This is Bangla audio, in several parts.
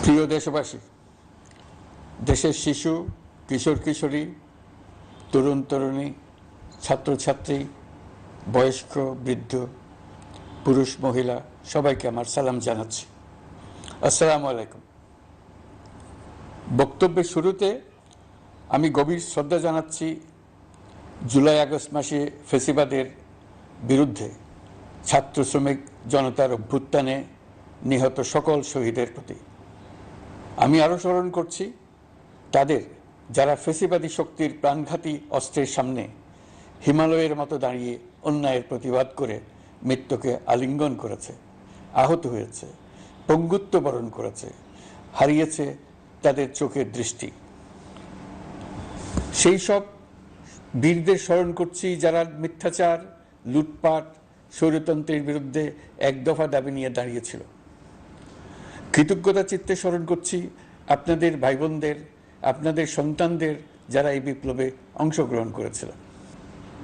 প্রিয় দেশবাসী, দেশের শিশু, কিশোর কিশোরী, তরুণ তরুণী, ছাত্রছাত্রী, বয়স্ক বৃদ্ধ, পুরুষ মহিলা সবাইকে আমার সালাম জানাচ্ছি। আসসালামু আলাইকুম। বক্তব্যের শুরুতে আমি গভীর শ্রদ্ধা জানাচ্ছি জুলাই আগস্ট মাসে ফ্যাসিবাদের বিরুদ্ধে ছাত্র শ্রমিক জনতার অভ্যুত্থানে নিহত সকল শহীদের প্রতি। আমি আরও স্মরণ করছি তাদের যারা ফ্যাসিবাদী শক্তির প্রাণঘাতী অস্ত্রের সামনে হিমালয়ের মতো দাঁড়িয়ে অন্যায়ের প্রতিবাদ করে মৃত্যুকে আলিঙ্গন করেছে, আহত হয়েছে, পঙ্গুত্ব বরণ করেছে, হারিয়েছে তাদের চোখের দৃষ্টি। সেই সব বীরদের স্মরণ করছি যারা মিথ্যাচার, লুটপাট, স্বৈরতন্ত্রের বিরুদ্ধে এক দফা দাবি নিয়ে দাঁড়িয়েছিল। কৃতজ্ঞতা চিত্তে স্মরণ করছি আপনাদের ভাই বোনদের, আপনাদের সন্তানদের যারা এই বিপ্লবে অংশগ্রহণ করেছিল।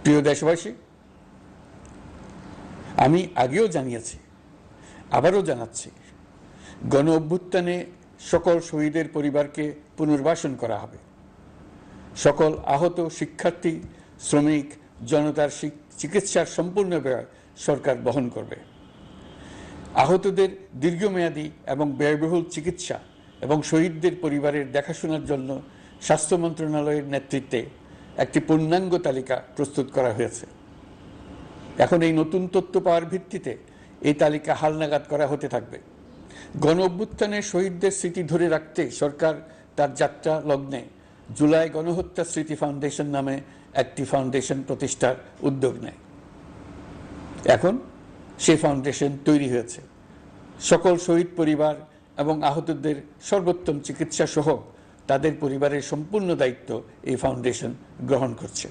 প্রিয় দেশবাসী, আমি আগেও জানিয়েছি, আবারও জানাচ্ছি, গণ অভ্যুত্থানে সকল শহীদের পরিবারকে পুনর্বাসন করা হবে। সকল আহত শিক্ষার্থী, শ্রমিক জনতার চিকিৎসার সম্পূর্ণ ব্যয় সরকার বহন করবে। আহতদের দীর্ঘমেয়াদী এবং ব্যয়বহুল চিকিৎসা এবং শহীদদের পরিবারের দেখাশোনার জন্য স্বাস্থ্য মন্ত্রণালয়ের নেতৃত্বে একটি পূর্ণাঙ্গ তালিকা প্রস্তুত করা হয়েছে। এখন এই নতুন তথ্য পাওয়ার ভিত্তিতে এই তালিকা হালনাগাদ করা হতে থাকবে। গণ অভ্যুত্থানের শহীদদের স্মৃতি ধরে রাখতে সরকার তার যাত্রা লগ্নে জুলাই গণহত্যা স্মৃতি ফাউন্ডেশন নামে একটি ফাউন্ডেশন প্রতিষ্ঠার উদ্যোগ নেয়। এখন সেই ফাউন্ডেশন তৈরি হয়েছে। সকল শহীদ পরিবার এবং আহতদের সর্বোত্তম চিকিৎসা সহ তাদের পরিবারের সম্পূর্ণ দায়িত্ব এই ফাউন্ডেশন গ্রহণ করছে।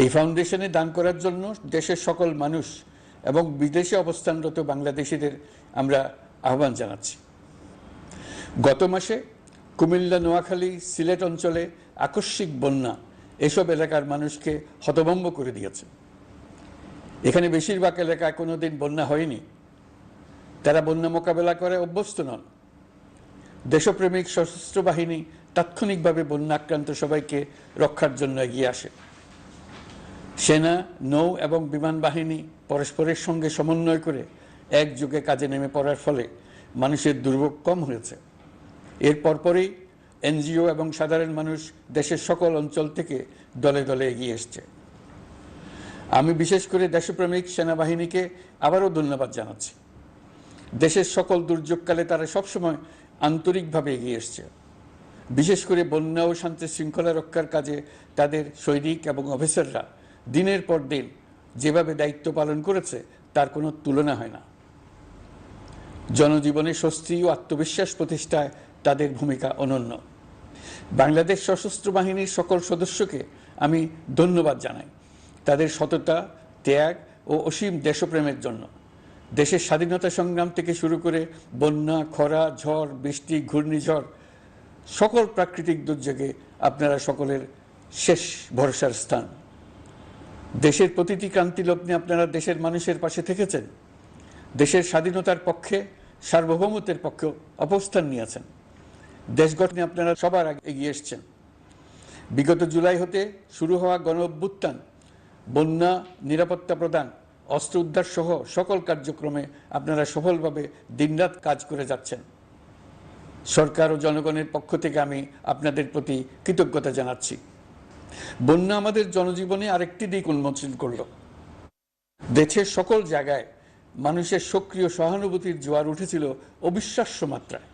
এই ফাউন্ডেশনে দান করার জন্য দেশের সকল মানুষ এবং বিদেশে অবস্থানরত বাংলাদেশিদের আমরা আহ্বান জানাচ্ছি। গত মাসে কুমিল্লা, নোয়াখালী, সিলেট অঞ্চলে আকস্মিক বন্যা এসব এলাকার মানুষকে হতভম্ব করে দিয়েছে। এখানে বেশিরভাগ এলাকায় কোনোদিন বন্যা হয়নি। তারা বন্যা মোকাবেলা করে অভ্যস্ত নন। দেশপ্রেমিক সশস্ত্র বাহিনী তাৎক্ষণিকভাবে বন্যা আক্রান্ত সবাইকে রক্ষার জন্য এগিয়ে আসে। সেনা, নৌ এবং বিমান বাহিনী পরস্পরের সঙ্গে সমন্বয় করে একযোগে কাজে নেমে পড়ার ফলে মানুষের দুর্ভোগ কম হয়েছে। এর পরপরই এনজিও এবং সাধারণ মানুষ দেশের সকল অঞ্চল থেকে দলে দলে এগিয়ে এসছে। আমি বিশেষ করে দেশপ্রেমিক সেনাবাহিনীকে আবারও ধন্যবাদ জানাচ্ছি। দেশের সকল দুর্যোগকালে তারা সবসময় আন্তরিকভাবে এগিয়ে এসছে। বিশেষ করে বন্যা ও শান্তি শৃঙ্খলা রক্ষার কাজে তাদের সৈনিক এবং অফিসাররা দিনের পর দিন যেভাবে দায়িত্ব পালন করেছে তার কোনো তুলনা হয় না। জনজীবনে স্বস্তি ও আত্মবিশ্বাস প্রতিষ্ঠায় তাদের ভূমিকা অনন্য। বাংলাদেশ সশস্ত্র বাহিনীর সকল সদস্যকে আমি ধন্যবাদ জানাই তাদের সততা, ত্যাগ ও অসীম দেশপ্রেমের জন্য। দেশের স্বাধীনতা সংগ্রাম থেকে শুরু করে বন্যা, খরা, ঝড়, বৃষ্টি, ঘূর্ণিঝড়, সকল প্রাকৃতিক দুর্যোগে আপনারা সকলের শেষ ভরসার স্থান। দেশের প্রতিটি ক্রান্তি লগ্নে আপনারা দেশের মানুষের পাশে থেকেছেন। দেশের স্বাধীনতার পক্ষে, সার্বভৌমত্বের পক্ষে অবস্থান নিয়েছেন। দেশ গঠনে আপনারা সবার আগে এগিয়ে এসছেন। বিগত জুলাই হতে শুরু হওয়া গণ অভ্যুত্থান, বন্যা, নিরাপত্তা প্রদান, অস্ত্র উদ্ধার সহ সকল কার্যক্রমে আপনারা সফলভাবে দিনরাত কাজ করে যাচ্ছেন। সরকার ও জনগণের পক্ষ থেকে আমি আপনাদের প্রতি কৃতজ্ঞতা জানাচ্ছি। বন্যা আমাদের জনজীবনে আরেকটি দিক উন্মোচন করল। দেশের সকল জায়গায় মানুষের সক্রিয় সহানুভূতির জোয়ার উঠেছিল অবিশ্বাস্য মাত্রায়।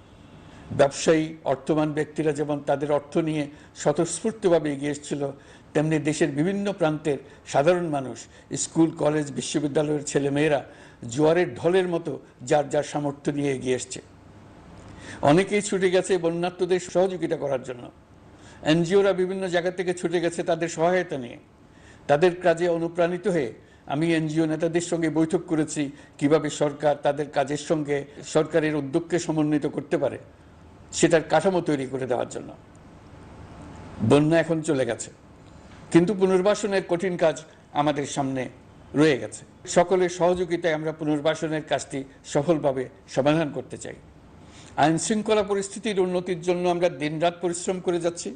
ব্যবসায়ী, অর্থবান ব্যক্তিরা যেমন তাদের অর্থ নিয়ে স্বতঃস্ফূর্তভাবে এগিয়ে এসেছিল, তেমনি দেশের বিভিন্ন প্রান্তের সাধারণ মানুষ, স্কুল, কলেজ, বিশ্ববিদ্যালয়ের ছেলেমেয়েরা জোয়ারের ঢলের মতো যার যার সামর্থ্য নিয়ে এগিয়ে এসছে। অনেকেই ছুটে গেছে বন্যার্তদের সহযোগিতা করার জন্য। এনজিওরা বিভিন্ন জায়গা থেকে ছুটে গেছে তাদের সহায়তা নিয়ে। তাদের কাজে অনুপ্রাণিত হয়ে আমি এনজিও নেতাদের সঙ্গে বৈঠক করেছি কিভাবে সরকার তাদের কাজের সঙ্গে সরকারের উদ্যোগকে সমন্বিত করতে পারে, সেটার কাঠামো তৈরি করে দেওয়ার জন্য। বন্যা এখন চলে গেছে, কিন্তু পুনর্বাসনের কঠিন কাজ আমাদের সামনে রয়ে গেছে। সকলের সহযোগিতায় আমরা পুনর্বাসনের কাজটি সফলভাবে সমাধান করতে চাই। আইন শৃঙ্খলা পরিস্থিতির উন্নতির জন্য আমরা দিনরাত পরিশ্রম করে যাচ্ছি।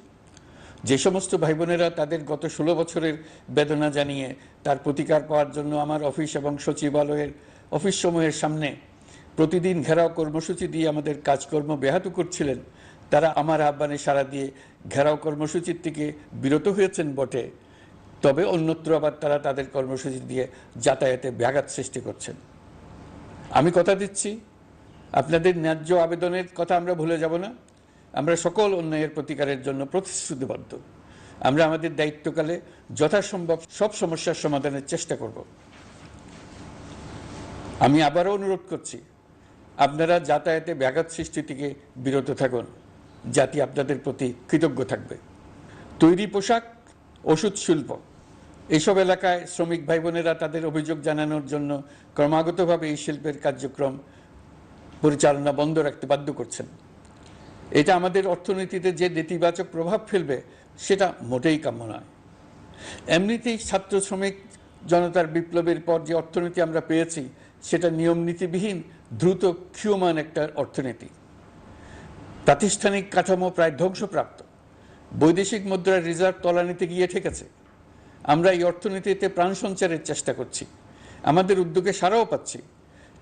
যে সমস্ত ভাই বোনেরা তাদের গত 16 বছরের বেদনা জানিয়ে তার প্রতিকার পাওয়ার জন্য আমার অফিস এবং সচিবালয়ের অফিস সমূহের সামনে প্রতিদিন ঘেরাও কর্মসূচি দিয়ে আমাদের কাজকর্ম ব্যাহত করছিলেন, তারা আমার আহ্বানে সাড়া দিয়ে ঘেরাও কর্মসূচির থেকে বিরত হয়েছেন বটে, তবে অন্যত্র আবার তারা তাদের কর্মসূচি দিয়ে যাতায়াতে ব্যাঘাত সৃষ্টি করছেন। আমি কথা দিচ্ছি, আপনাদের ন্যায্য আবেদনের কথা আমরা ভুলে যাব না। আমরা সকল অন্যায়ের প্রতিকারের জন্য প্রতিশ্রুতিবদ্ধ। আমরা আমাদের দায়িত্বকালে যথাসম্ভব সব সমস্যার সমাধানের চেষ্টা করব। আমি আবারও অনুরোধ করছি, আপনারা যাতায়াতে ব্যাঘাত সৃষ্টি থেকে বিরত থাকুন। জাতি আপনাদের প্রতি কৃতজ্ঞ থাকবে। তৈরি পোশাক, ওষুধ শিল্প, এইসব এলাকায় শ্রমিক ভাই বোনেরা তাদের অভিযোগ জানানোর জন্য ক্রমাগতভাবে এই শিল্পের কার্যক্রম পরিচালনা বন্ধ রাখতে বাধ্য করছেন। এটা আমাদের অর্থনীতিতে যে নেতিবাচক প্রভাব ফেলবে সেটা মোটেই কাম্য নয়। এমনিতেই ছাত্র শ্রমিক জনতার বিপ্লবের পর যে অর্থনীতি আমরা পেয়েছি সেটা নিয়ম নীতিবিহীন দ্রুত ক্ষীয়মান একটা অর্থনীতি। প্রাতিষ্ঠানিক কাঠামো প্রায় ধ্বংসপ্রাপ্ত। বৈদেশিক মুদ্রার রিজার্ভ তলানিতে গিয়ে ঠেকেছে। আমরা এই অর্থনীতিতে প্রাণ সঞ্চারের চেষ্টা করছি, আমাদের উদ্যোগে সাড়াও পাচ্ছি।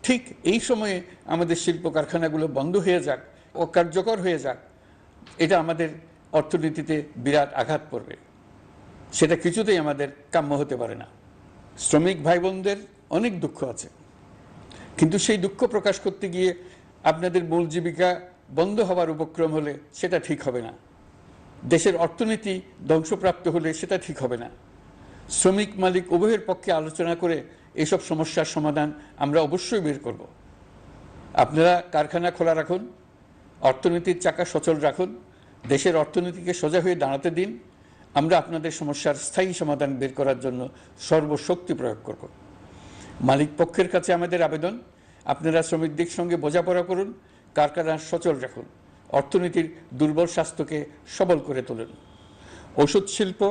ঠিক এই সময়ে আমাদের শিল্প কারখানাগুলো বন্ধ হয়ে যাক, অকার্যকর হয়ে যাক, এটা আমাদের অর্থনীতিতে বিরাট আঘাত পড়বে। সেটা কিছুতেই আমাদের কাম্য হতে পারে না। শ্রমিক ভাই বোনদের অনেক দুঃখ আছে, কিন্তু সেই দুঃখ প্রকাশ করতে গিয়ে আপনাদের মূল জীবিকা বন্ধ হওয়ার উপক্রম হলে সেটা ঠিক হবে না। দেশের অর্থনীতি ধ্বংসপ্রাপ্ত হলে সেটা ঠিক হবে না। শ্রমিক মালিক উভয়ের পক্ষে আলোচনা করে এসব সমস্যার সমাধান আমরা অবশ্যই বের করব। আপনারা কারখানা খোলা রাখুন, অর্থনীতির চাকা সচল রাখুন, দেশের অর্থনীতিকে সোজা হয়ে দাঁড়াতে দিন। আমরা আপনাদের সমস্যার স্থায়ী সমাধান বের করার জন্য সর্বশক্তি প্রয়োগ করব। মালিক পক্ষের কাছে আমাদের আবেদন, আপনারা শ্রমিকদের সঙ্গে বোঝাপড়া করুন, কারখানা সচল রাখুন, অর্থনীতির দুর্বল স্বাস্থ্যকে সবল করে তুলুন। ওষুধ শিল্প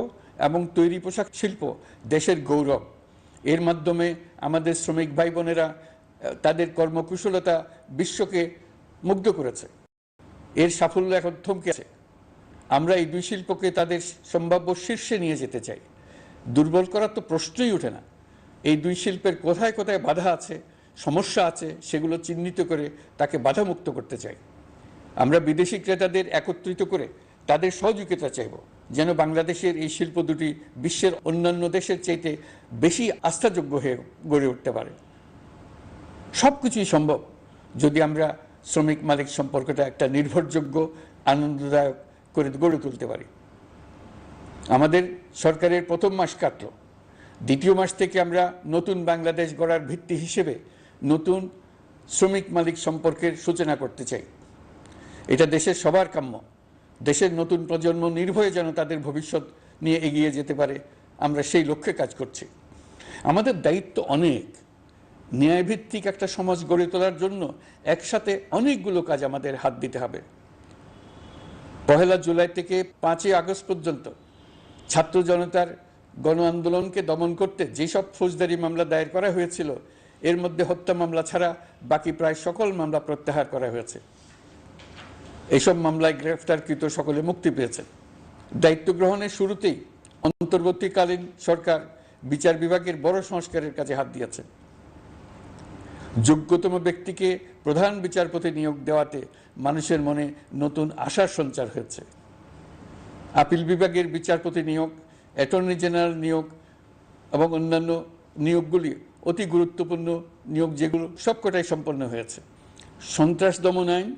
এবং তৈরি পোশাক শিল্প দেশের গৌরব। এর মাধ্যমে আমাদের শ্রমিক ভাই বোনেরা তাদের কর্মকুশলতা বিশ্বকে মুগ্ধ করেছে। এর সাফল্য এখন থমকে আছে। আমরা এই দুই শিল্পকে তাদের সম্ভাব্য শীর্ষে নিয়ে যেতে চাই। দুর্বল করার তো প্রশ্নই ওঠে না। এই দুই শিল্পের কোথায় কোথায় বাধা আছে, সমস্যা আছে, সেগুলো চিহ্নিত করে তাকে বাধামুক্ত করতে চাই। আমরা বিদেশি ক্রেতাদের একত্রিত করে তাদের সহযোগিতা চাইব, যেন বাংলাদেশের এই শিল্প দুটি বিশ্বের অন্যান্য দেশের চাইতে বেশি আস্থাযোগ্য হয়ে গড়ে উঠতে পারে। সব কিছুই সম্ভব যদি আমরা শ্রমিক মালিক সম্পর্কটা একটা নির্ভরযোগ্য, আনন্দদায়ক করে গড়ে তুলতে পারি। আমাদের সরকারের প্রথম মাস কাটল, দ্বিতীয় মাস থেকে আমরা নতুন বাংলাদেশ গড়ার ভিত্তি হিসেবে নতুন শ্রমিক মালিক সম্পর্কের সূচনা করতে চাই। এটা দেশের সবার কাম্য। দেশের নতুন প্রজন্ম নির্ভয়ে যেন তাদের ভবিষ্যৎ নিয়ে এগিয়ে যেতে পারে, আমরা সেই লক্ষ্যে কাজ করছি। আমাদের দায়িত্ব অনেক। ন্যায়ভিত্তিক একটা সমাজ গড়ে তোলার জন্য একসাথে অনেকগুলো কাজ আমাদের হাত দিতে হবে। 1 জুলাই থেকে 5 আগস্ট পর্যন্ত ছাত্র জনতার গণ আন্দোলনকে দমন করতে যেসব ফৌজদারি মামলা দায়ের করা হয়েছিল, এর মধ্যে হত্যা মামলা ছাড়া বাকি প্রায় সকল মামলা প্রত্যাহার করা হয়েছে। এইসব মামলায় গ্রেফতারকৃত সকলে মুক্তি পেয়েছে। দায়িত্ব গ্রহণের শুরুতেই অন্তর্বর্তীকালীন সরকার বিচার বিভাগের বড় সংস্কারের কাজে হাত দিয়েছে। যোগ্যতম ব্যক্তিকে প্রধান বিচারপতি নিয়োগ দেওয়াতে মানুষের মনে নতুন আশার সঞ্চার হয়েছে। আপিল বিভাগের বিচারপতি নিয়োগ, অ্যাটর্নি জেনারেল নিয়োগ এবং অন্যান্য নিয়োগগুলি অতি গুরুত্বপূর্ণ নিয়োগ, যেগুলো সবকটাই সম্পন্ন হয়েছে। সন্ত্রাস দমন আইন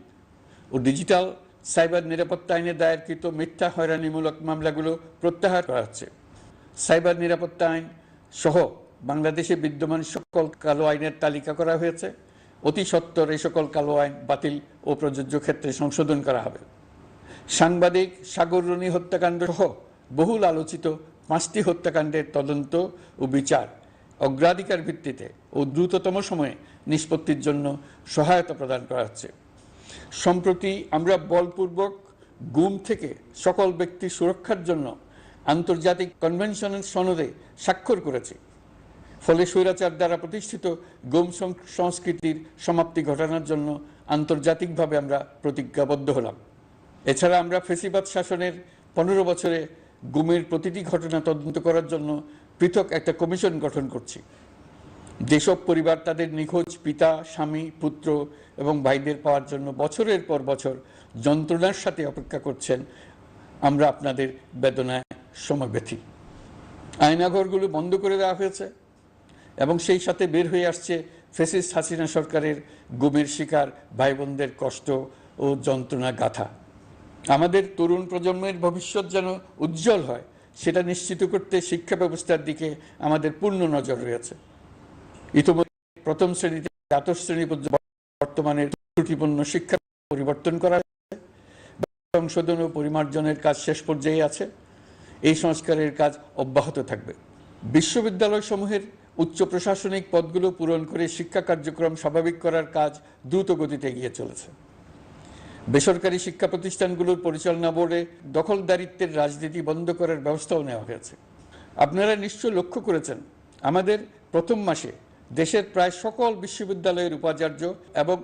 ও ডিজিটাল সাইবার নিরাপত্তা আইনে দায়েরকৃত মিথ্যা হয়রানিমূলক মামলাগুলো প্রত্যাহার করা হচ্ছে। সাইবার নিরাপত্তা আইন সহ বাংলাদেশে বিদ্যমান সকল কালো আইনের তালিকা করা হয়েছে। অতি সত্বর এই সকল কালো আইন বাতিল ও প্রযোজ্য ক্ষেত্রে সংশোধন করা হবে। সাংবাদিক সাগর রনি হত্যাকাণ্ড সহ বহুল আলোচিত 5টি হত্যাকাণ্ডের তদন্ত ও বিচার অগ্রাধিকার ভিত্তিতে ও দ্রুততম সময়ে নিষ্পত্তির জন্য সহায়তা প্রদান করা হচ্ছে। সম্প্রতি আমরা বলপূর্বক গুম থেকে সকল ব্যক্তির সুরক্ষার জন্য আন্তর্জাতিক কনভেনশনের সনদে স্বাক্ষর করেছি। ফলে স্বৈরাচার দ্বারা প্রতিষ্ঠিত গুম সংস্কৃতির সমাপ্তি ঘটানোর জন্য আন্তর্জাতিকভাবে আমরা প্রতিজ্ঞাবদ্ধ হলাম। এছাড়া আমরা ফেসিবাদ শাসনের 15 বছরে গুমের প্রতিটি ঘটনা তদন্ত করার জন্য পৃথক একটা কমিশন গঠন করছি। যেসব পরিবার তাদের নিখোঁজ পিতা, স্বামী, পুত্র এবং ভাইদের পাওয়ার জন্য বছরের পর বছর যন্ত্রণার সাথে অপেক্ষা করছেন, আমরা আপনাদের বেদনায় সমব্যথী। আয়নাঘরগুলো বন্ধ করে দেওয়া হয়েছে এবং সেই সাথে বের হয়ে আসছে ফ্যাসিস্ট হাসিনা সরকারের গুমের শিকার ভাই বোনদের কষ্ট ও যন্ত্রণা গাথা। আমাদের তরুণ প্রজন্মের ভবিষ্যৎ যেন উজ্জ্বল হয়, সেটা নিশ্চিত করতে শিক্ষা ব্যবস্থার দিকে আমাদের পূর্ণ নজর রয়েছে। ইতিমধ্যে প্রথম শ্রেণী থেকে দ্বাদশ শ্রেণী পর্যন্ত বর্তমানের ত্রুটিপূর্ণ শিক্ষা পরিবর্তন করা হয়েছে। সংশোধন ও পরিমার্জনের কাজ শেষ পর্যায়ে আছে। এই সংস্কারের কাজ অব্যাহত থাকবে। বিশ্ববিদ্যালয় সমূহের উচ্চ প্রশাসনিক পদগুলো পূরণ করে শিক্ষা কার্যক্রম স্বাভাবিক করার কাজ দ্রুত গতিতে এগিয়ে চলেছে। বেসরকারি শিক্ষা প্রতিষ্ঠানগুলোর পরিচালনা বোর্ডে দখলদারিত্বের রাজনীতি বন্ধ করার ব্যবস্থাও নেওয়া হয়েছে। আপনারা নিশ্চয় লক্ষ্য করেছেন, আমাদের প্রথম মাসে দেশের প্রায় সকল বিশ্ববিদ্যালয়ের উপাচার্য এবং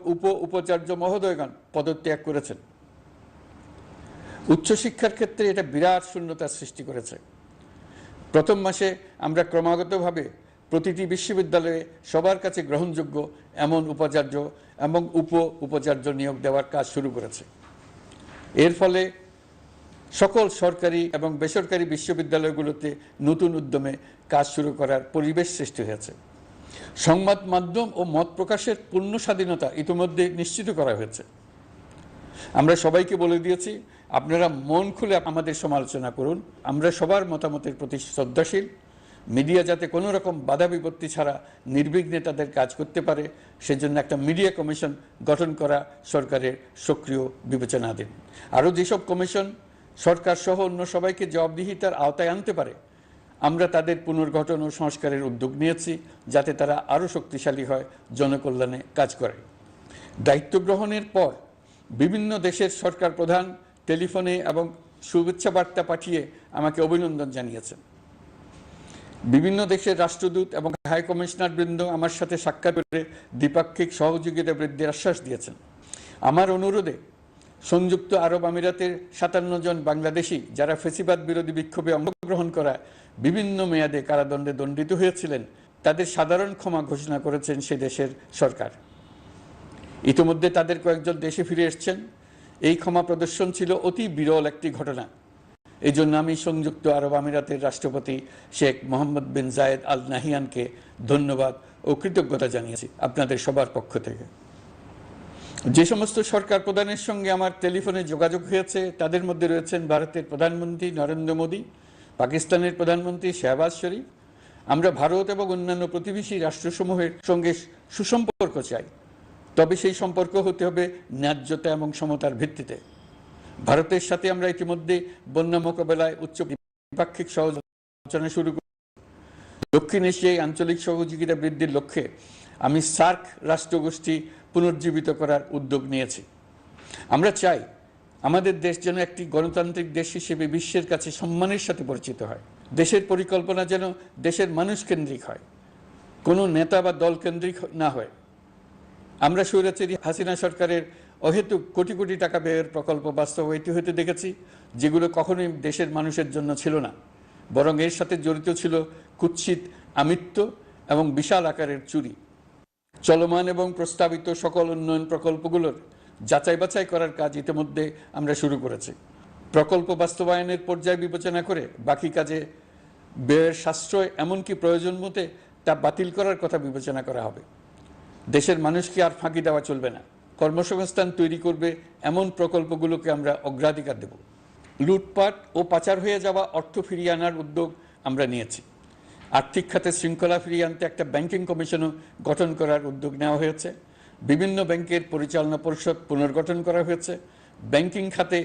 উপাচার্য মহোদয়গণ পদত্যাগ করেছেন। উচ্চশিক্ষার ক্ষেত্রে এটা বিরাট শূন্যতার সৃষ্টি করেছে। প্রথম মাসে আমরা ক্রমাগতভাবে প্রতিটি বিশ্ববিদ্যালয়ে সবার কাছে গ্রহণযোগ্য এমন উপাচার্য এবং উপাচার্য নিয়োগ দেওয়ার কাজ শুরু করেছে। এর ফলে সকল সরকারি এবং বেসরকারি বিশ্ববিদ্যালয়গুলোতে নতুন উদ্যমে কাজ শুরু করার পরিবেশ সৃষ্টি হয়েছে। সংবাদ মাধ্যম ও মত প্রকাশের পূর্ণ স্বাধীনতা ইতিমধ্যে নিশ্চিত করা হয়েছে। আমরা সবাইকে বলে দিয়েছি, আপনারা মন খুলে আমাদের সমালোচনা করুন, আমরা সবার মতামতের প্রতি শ্রদ্ধাশীল। মিডিয়া যাতে কোনো রকম বাধা বিপত্তি ছাড়া নির্বিঘ্নে তাদের কাজ করতে পারে, সেজন্য একটা মিডিয়া কমিশন গঠন করা সরকারের সক্রিয় বিবেচনাধীন। আরও যেসব কমিশন সরকার সহ অন্য সবাইকে জবাবদিহিতার আওতায় আনতে পারে, আমরা তাদের পুনর্গঠন ও সংস্কারের উদ্যোগ নিয়েছি, যাতে তারা আরও শক্তিশালী হয়, জনকল্যাণে কাজ করে। দায়িত্ব গ্রহণের পর বিভিন্ন দেশের সরকার প্রধান টেলিফোনে এবং শুভেচ্ছা বার্তা পাঠিয়ে আমাকে অভিনন্দন জানিয়েছেন। বিভিন্ন দেশের রাষ্ট্রদূত এবং হাই কমিশনার বৃন্দ আমার সাথে সাক্ষাৎ করে দ্বিপাক্ষিক সহযোগিতা বৃদ্ধির আশ্বাস দিয়েছেন। আমার অনুরোধে সংযুক্ত আরব আমিরাতের 57 জন বাংলাদেশি যারা ফেসিবাদ বিরোধী বিক্ষোভে অংশগ্রহণ করা বিভিন্ন মেয়াদে কারাদণ্ডে দণ্ডিত হয়েছিলেন, তাদের সাধারণ ক্ষমা ঘোষণা করেছেন সে দেশের সরকার। ইতিমধ্যে তাদের কয়েকজন দেশে ফিরে এসেছেন। এই ক্ষমা প্রদর্শন ছিল অতি বিরল একটি ঘটনা। এই জন্য আমি সংযুক্ত আরব আমিরাতের রাষ্ট্রপতি শেখ মোহাম্মদ বিন জায়েদ আল নাহিয়ানকে ধন্যবাদ ও কৃতজ্ঞতা জানিয়েছি আপনাদের সবার পক্ষ থেকে। যে সমস্ত সরকার প্রধানের সঙ্গে আমার টেলিফোনে যোগাযোগ হয়েছে, তাদের মধ্যে রয়েছেন ভারতের প্রধানমন্ত্রী নরেন্দ্র মোদী, পাকিস্তানের প্রধানমন্ত্রী শাহবাজ শরীফ। আমরা ভারত এবং অন্যান্য প্রতিবেশী রাষ্ট্রসমূহের সঙ্গে সুসম্পর্ক চাই, তবে সেই সম্পর্ক হতে হবে ন্যায্যতা এবং সমতার ভিত্তিতে। ভারতের সাথে আমরা ইতিমধ্যে বন্যা মোকাবেলায় উচ্চ দ্বিপাক্ষিক সহযোগিতা শুরু করি। দক্ষিণ এশিয়ায় আঞ্চলিক সহযোগিতা বৃদ্ধির লক্ষ্যে আমি সার্ক রাষ্ট্রগোষ্ঠী পুনর্জীবিত করার উদ্যোগ নিয়েছি। আমরা চাই আমাদের দেশ যেন একটি গণতান্ত্রিক দেশ হিসেবে বিশ্বের কাছে সম্মানের সাথে পরিচিত হয়। দেশের পরিকল্পনা যেন দেশের মানুষ কেন্দ্রিক হয়, কোনো নেতা বা দল কেন্দ্রিক না হয়। আমরা স্বৈরাচারী হাসিনা সরকারের অহেতুক কোটি কোটি টাকা ব্যয়ের প্রকল্প বাস্তবায়িত হতে দেখেছি, যেগুলো কখনোই দেশের মানুষের জন্য ছিল না, বরং এর সাথে জড়িত ছিল কুৎসিত আমিত্ব এবং বিশাল আকারের চুরি। চলমান এবং প্রস্তাবিত সকল উন্নয়ন প্রকল্পগুলোর যাচাই বাছাই করার কাজ ইতিমধ্যে আমরা শুরু করেছি। প্রকল্প বাস্তবায়নের পর্যায় বিবেচনা করে বাকি কাজে ব্যয়ের সাশ্রয় এমনকি প্রয়োজন মতে তা বাতিল করার কথা বিবেচনা করা হবে। দেশের মানুষকে আর ফাঁকি দেওয়া চলবে না। কর্মসংস্থান তৈরি করবে এমন প্রকল্পগুলোকে আমরা অগ্রাধিকার দেব। লুটপাট ও পাচার হয়ে যাওয়া অর্থ ফিরিয়ে আনার উদ্যোগ আমরা নিয়েছি। আর্থিক খাতে শৃঙ্খলা ফিরিয়ে আনতে একটা ব্যাংকিং কমিশনও গঠন করার উদ্যোগ নেওয়া হয়েছে। বিভিন্ন ব্যাংকের পরিচালনা পরিষদ পুনর্গঠন করা হয়েছে। ব্যাংকিং খাতে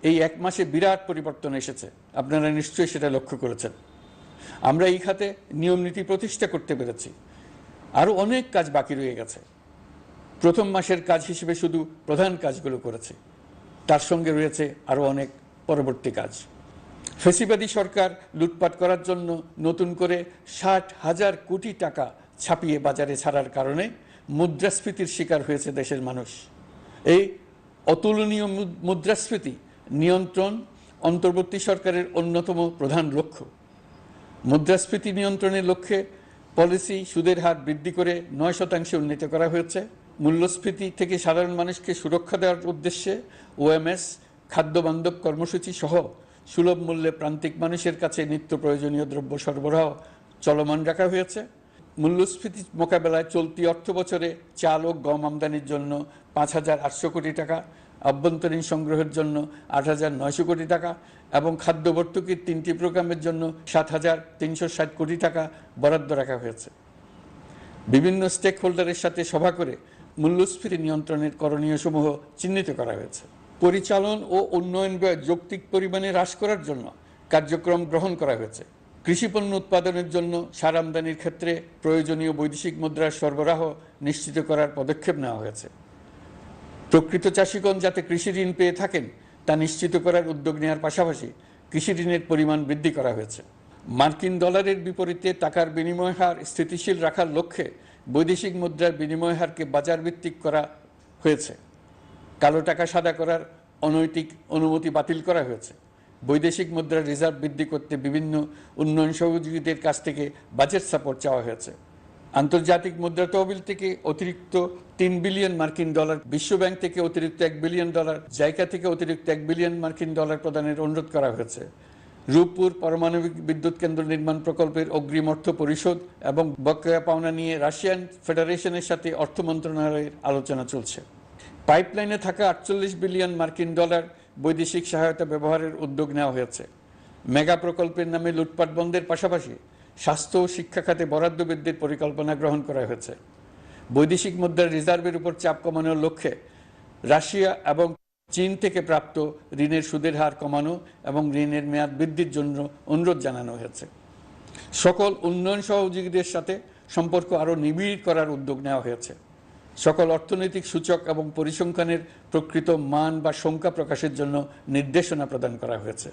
এই এক মাসে বিরাট পরিবর্তন এসেছে, আপনারা নিশ্চয়ই সেটা লক্ষ্য করেছেন। আমরা এই খাতে নিয়ম নীতি প্রতিষ্ঠা করতে পেরেছি। আরও অনেক কাজ বাকি রয়ে গেছে। প্রথম মাসের কাজ হিসেবে শুধু প্রধান কাজগুলো করেছে, তার সঙ্গে রয়েছে আরও অনেক পরবর্তী কাজ। ফেসিবাদী সরকার লুটপাট করার জন্য নতুন করে 60,000 কোটি টাকা ছাপিয়ে বাজারে ছাড়ার কারণে মুদ্রাস্ফীতির শিকার হয়েছে দেশের মানুষ। এই অতুলনীয় মুদ্রাস্ফীতি নিয়ন্ত্রণ অন্তর্বর্তী সরকারের অন্যতম প্রধান লক্ষ্য। মুদ্রাস্ফীতি নিয়ন্ত্রণের লক্ষ্যে পলিসি সুদের হার বৃদ্ধি করে 9% উন্নীত করা হয়েছে। মূল্যস্ফীতি থেকে সাধারণ মানুষকে সুরক্ষা দেওয়ার উদ্দেশ্যে ওএমএস খাদ্য বান্ধব কর্মসূচি সহ সুলভ মূল্যে প্রান্তিক মানুষের কাছে নিত্য প্রয়োজনীয় দ্রব্য সরবরাহ চলমান রাখা হয়েছে। মূল্যস্ফীতি মোকাবেলায় চলতি অর্থ বছরে চাল ও গম আমদানির জন্য 5,800 কোটি টাকা, আভ্যন্তরীণ সংগ্রহের জন্য 8,900 কোটি টাকা এবং খাদ্য ভর্তুকির 3টি প্রোগ্রামের জন্য 7,360 কোটি টাকা বরাদ্দ রাখা হয়েছে। বিভিন্ন স্টেক হোল্ডারের সাথে সভা করে মূল্যস্ফীতি নিয়ন্ত্রণের করণীয় সমূহ চিহ্নিত করা হয়েছে। পরিচালন ও উন্নয়ন ব্যয় যৌক্তিক পরিমাণে হ্রাস করার জন্য কার্যক্রম গ্রহণ করা হয়েছে। কৃষিপণ্য উৎপাদনের জন্য সার আমদানির ক্ষেত্রে প্রয়োজনীয় বৈদেশিক মুদ্রার সরবরাহ নিশ্চিত করার পদক্ষেপ নেওয়া হয়েছে। প্রকৃত চাষিগণ যাতে কৃষি ঋণ পেয়ে থাকেন তা নিশ্চিত করার উদ্যোগ নেওয়ার পাশাপাশি কৃষি ঋণের পরিমাণ বৃদ্ধি করা হয়েছে। মার্কিন ডলারের বিপরীতে টাকার বিনিময় হার স্থিতিশীল রাখার লক্ষ্যে বৈদেশিক মুদ্রার বিনিময় হারকে বাজার ভিত্তিক করা হয়েছে। কালো টাকা সাদা করার অনৈতিক অনুমতি বাতিল করা হয়েছে। বৈদেশিক মুদ্রার রিজার্ভ বৃদ্ধি করতে বিভিন্ন উন্নয়ন সহযোগীদের কাছ থেকে বাজেট সাপোর্ট চাওয়া হয়েছে। আন্তর্জাতিক মুদ্রা তহবিল থেকে অতিরিক্ত 3 বিলিয়ন মার্কিন ডলার, বিশ্বব্যাংক থেকে অতিরিক্ত 1 বিলিয়ন ডলার, জাইকা থেকে অতিরিক্ত 1 বিলিয়ন মার্কিন ডলার প্রদানের অনুরোধ করা হয়েছে। রূপপুর পারমাণবিক বিদ্যুৎ কেন্দ্র নির্মাণ প্রকল্পের অগ্রিম অর্থ পরিশোধ এবং বকেয়া পাওনা নিয়ে রাশিয়ান ফেডারেশনের সাথে অর্থ মন্ত্রণালয়ের আলোচনা চলছে। পাইপলাইনে থাকা 48 বিলিয়ন মার্কিন ডলার বৈদেশিক সহায়তা ব্যবহারের উদ্যোগ নেওয়া হয়েছে। মেগা প্রকল্পের নামে লুটপাট বন্ধের পাশাপাশি স্বাস্থ্য ও শিক্ষা খাতে বরাদ্দ বৃদ্ধির পরিকল্পনা গ্রহণ করা হয়েছে। বৈদেশিক মুদ্রার রিজার্ভের উপর চাপ কমানোর লক্ষ্যে রাশিয়া এবং চীন থেকে প্রাপ্ত ঋণের সুদের হার কমানো এবং ঋণের মেয়াদ বৃদ্ধির জন্য অনুরোধ জানানো হয়েছে। সকল উন্নয়ন সহযোগীদের সাথে সম্পর্ক আরও নিবিড় করার উদ্যোগ নেওয়া হয়েছে। সকল অর্থনৈতিক সূচক এবং পরিসংখ্যানের প্রকৃত মান বা সংখ্যা প্রকাশের জন্য নির্দেশনা প্রদান করা হয়েছে।